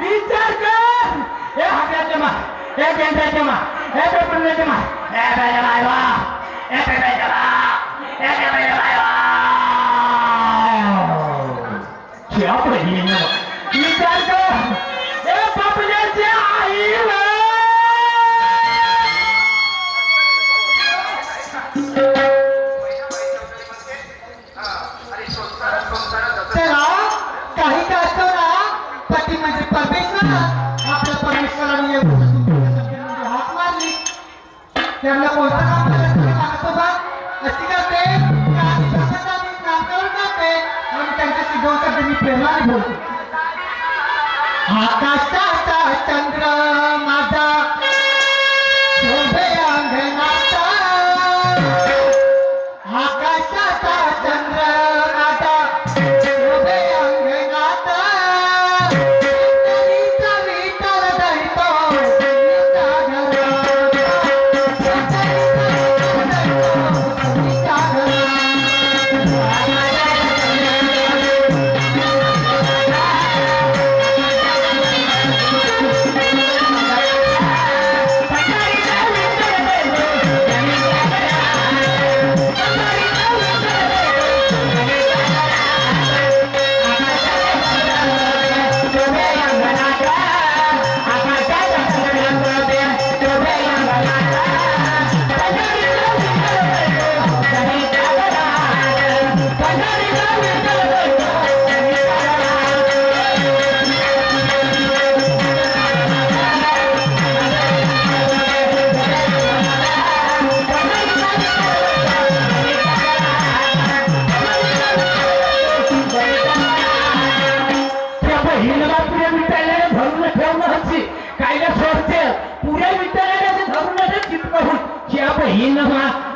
विचार कर हे हाक्याचे मा हे केंद्राचे मा हे पेपरचे मा हे बेजा बायवा हे बेजा बा हे बेजा बायवा क्या बहिणीने विचार कर हे बापल्याची आई काही का असतो ना पती म्हणजे परमेश्वर आपल्या परमेश्वराने हात मारली त्यांना कोणतं काम करायचं अशी करते नामकरण करते आणि त्यांच्याशी दोन शब्द मी प्रेमाने बोलतो आकाशाचा चंद्र माझा शोभे अंगणाचा आकाशाचा चंद्र माझा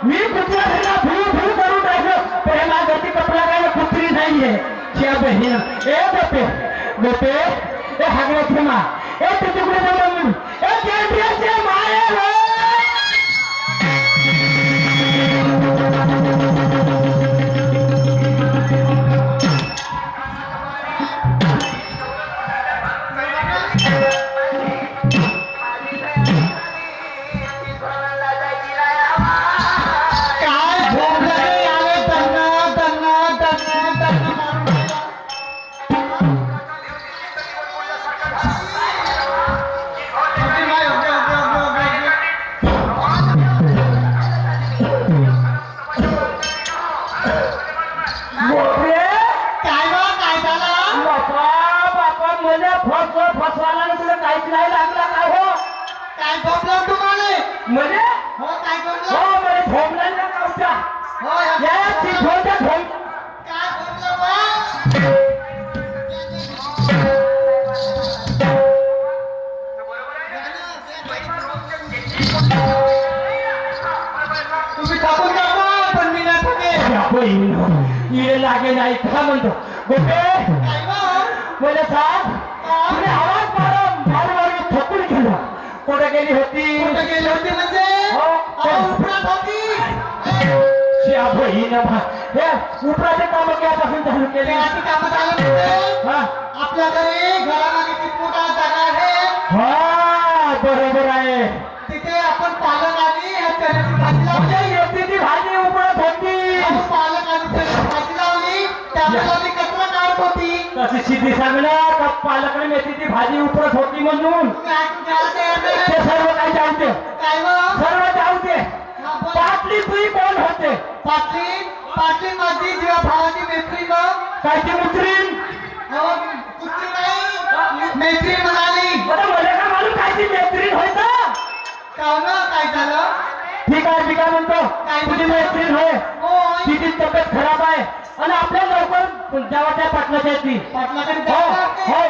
मी कुत्र्याला फुलू फुलू करून टाकलं प्रेमा गती कपडा काय कुत्री नाहीये त्या बहिणीनं ए गोपे गोपे ए हागड्या प्रेमा ए तुझ्याकडे बोलून ए केंद्राचे माये लागे नाही का म्हणतो गोपे मला सांग तुला आवाज मारून थकून गेला कुठे गेली होती म्हणजे उपराचे काम केव्हापासून चालू केले काम चालू आपल्याकडे घरामागे मोठा जागा आहे हा बरोबर आहे तिथे आपण पालक आणि भाजी भाजी उपळत होती पालक आणि भाजी लावली त्यामध्ये कचरा काढत होती तशी सिद्धी सांगणार का पालकाने मेथीची भाजी उपळत होती म्हणून ते सर्व काही जाणते सर्व जाणते पाटली तुझी कोण होते पाटली पाटली माझी जेव्हा भावाची मैत्रीण कायची मैत्रीण कुत्री नाही मैत्रीण म्हणाली मला का मालूम कायची मैत्रीण व्हायचं काय झालं ठीक आहे म्हणतो तुझी मैत्रीण होय तिची तब्येत खराब आहे आणि आपल्या लवकर जावाच्या पाटलाच्या ती पाटलाकडे हो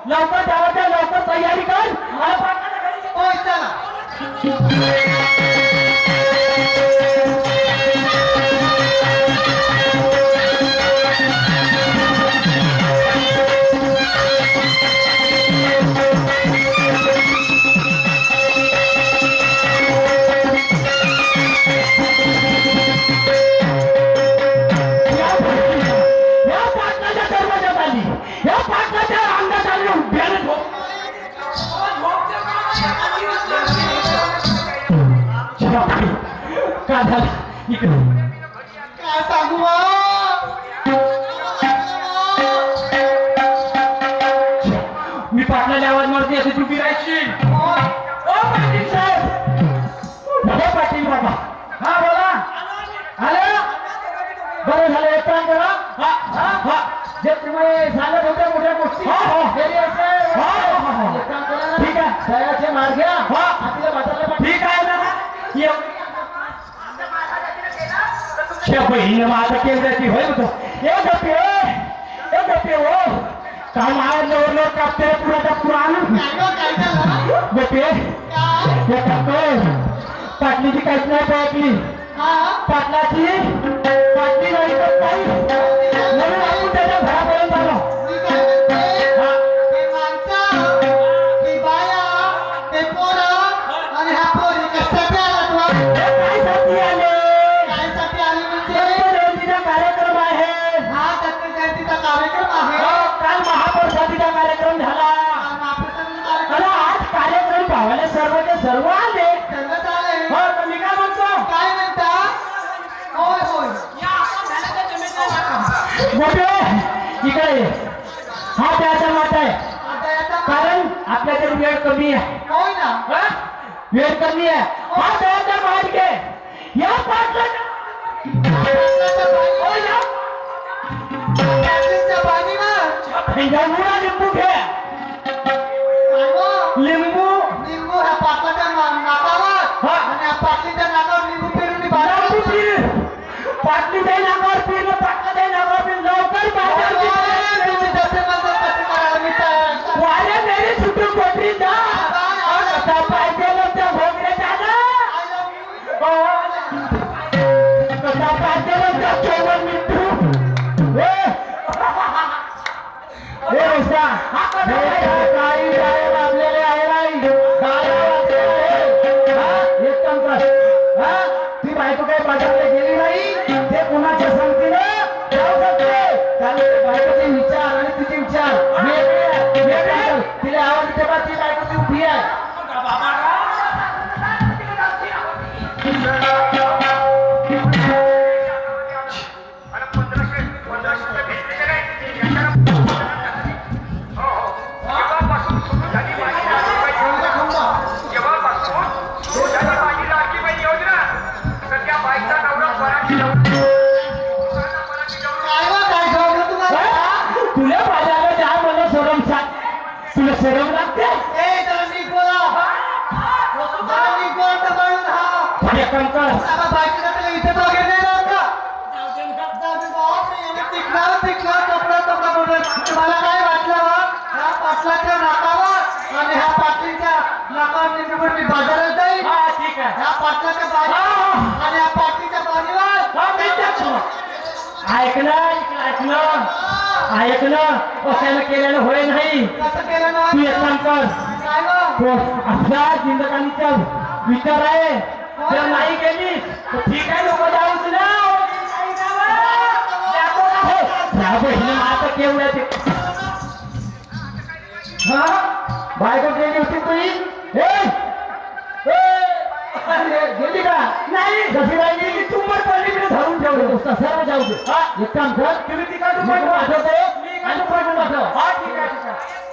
लवकर जावाच्या लवकर तयारी कर आणि पाटलाच्या घरी चला या पाटलाच्या दरवाजात आली झाला इकडे काय सांगू बा? मी पाटलाला आवाज मारते आता तू फिरायची ओ पाटील साहेब हो पाटील बाबा हा बोला आले बरं झालं एक काम करा हा हा हा जे तुम्ही सांगत होत्या मोठ्या गोष्टी घरी असेल एक काम करा ना. ठीक आहे दयाचे मार्ग घ्या आपल्या म्हाताऱ्याला ठीक आहे ना बहिणी माझं केंद्राची होय होतो ए गप्पे हो काम आहे लोर कापते पुराचा पुराण काय झालं? गप्पे काय? हे करतोय पाटलीची काहीच नाही ऐकली हा? पाटलाची पाटली नाही तर काही म्हणून आपण त्याच्या घरापर्यंत आलो मी काय म्हणते? ते माणसं, ती बाया, ते पोरं आणि हा पोरी कशासाठी आला तुला? हे काय साठी आले कायसाठी आली म्हणजे? दत्त जयंतीचा कार्यक्रम आहे हा दत्त जयंतीचा कार्यक्रम आहे. काल महाप्रसादीचा कार्यक्रम झाला महाप्रसादाचा आणि कार्यक्रम आज कार्यक्रम पाहायला सर्वचे सर्व आले सर्वच आले. हो तर मी काय म्हणतो काय म्हणता? होय होय. मोठे इकडे ये. हा त्याचा मात आहे आता याचा कारण आपल्याकडे वेळ कमी आहे होय ना? हा? वेळ कमी आहे हा त्याचा मात घे या पाटला पाटलाच्या बाई- या पाटलाच्या बाईवर मुळा लिंबू घे काय गं? लिंबू लिंबू ह्या पाटलाच्या नाकावर हा. आणि ह्या पाटलीच्या नाकावर लिंबू पेरून लिंबू बाळा पीर पाटली जाई नाकावर पीर पाटला जाई नाकावर पीर लवकर वारे मेरी सुटू कोटरी जा कसा पाहिजे त्या भोगरे दादा कसा पाहिजे त्या चोवर मिठू हे रस्ता काही गाय बांधलेले आहे नाही गाय एक काम कर ती बायको काही बाजारला गेली नाही ते कुणाच्या संगतीने जाऊ शकते त्यामुळे बायकोचे विचार आणि तिचे विचार वेगळे तिला आवाज तेव्हा ती बायको ती उभी आहे तुला बाजारला जा मला सोडम सांग तुला सोडम लागते एक काम कर तुम्हाला काय वाटलं ह्या पाटलाच्या नाकावर आणि ह्या पाटलीच्या नाकावर निघून मी बाजारात जाईल हा ठीक आहे ह्या पाटलाच्या बाजूवर आणि ह्या पाटलीच्या बाजूवर ऐकलं कशाला केलेलं होय नाही कसं केलं ना तू एक काम कर काय गं? तो आपला जिंदगानीचा विचार आहे जर नाही गेली तर ठीक आहे लोक जाऊच ना बहिणी आता केवढ्या ते हा बायको गेली होती तुझी गेली का नाही जशी राहिली की तू पण पडली धरून ठेवलं सर्व जाऊ दे एक काम कर तुम्ही तिकडून पाठवते आणि पाठवून पाठव हा ठीक आहे ठीक आहे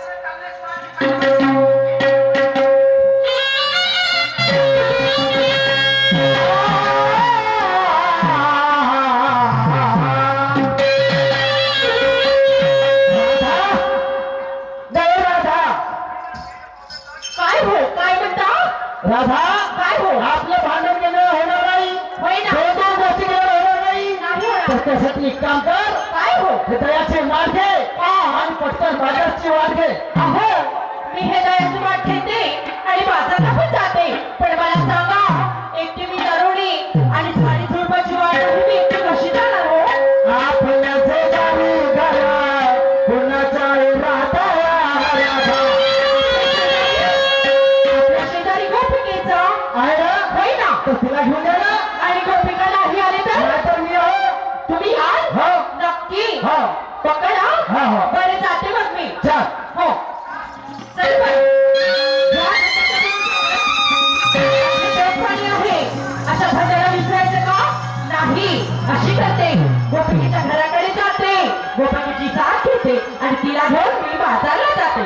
राधा काय हो आपलं भांडण केलं होणार नाही दोन गोष्टी केलं होणार नाही तर त्यासाठी एक काम कर काय हो हे दयाचे वाट घे आणि पटकन बाजारची वाट घे मी हे दयाची वाट घेते आणि बाजारला पण जाते पण मला सांगा एकटी मी तरुणी आणि झाडी झुडपाची वाट मी एकटी कशी जाणार हो आपल्याचे गावी घरा कुणाच्या राहता आपल्या शेजारी गोपिकेचा आहे ना होय ना तर तिला घेऊन जा ना आणि गोपिका नाही आले तर नाहीतर मी हो तुम्ही याल हो नक्की हो पकडा हो. बरे जाते मग मी चल हो चल बाय पाणी आहे अशा भजाला विसरायचं आणि तिला घेऊन मी बाजारला जाते.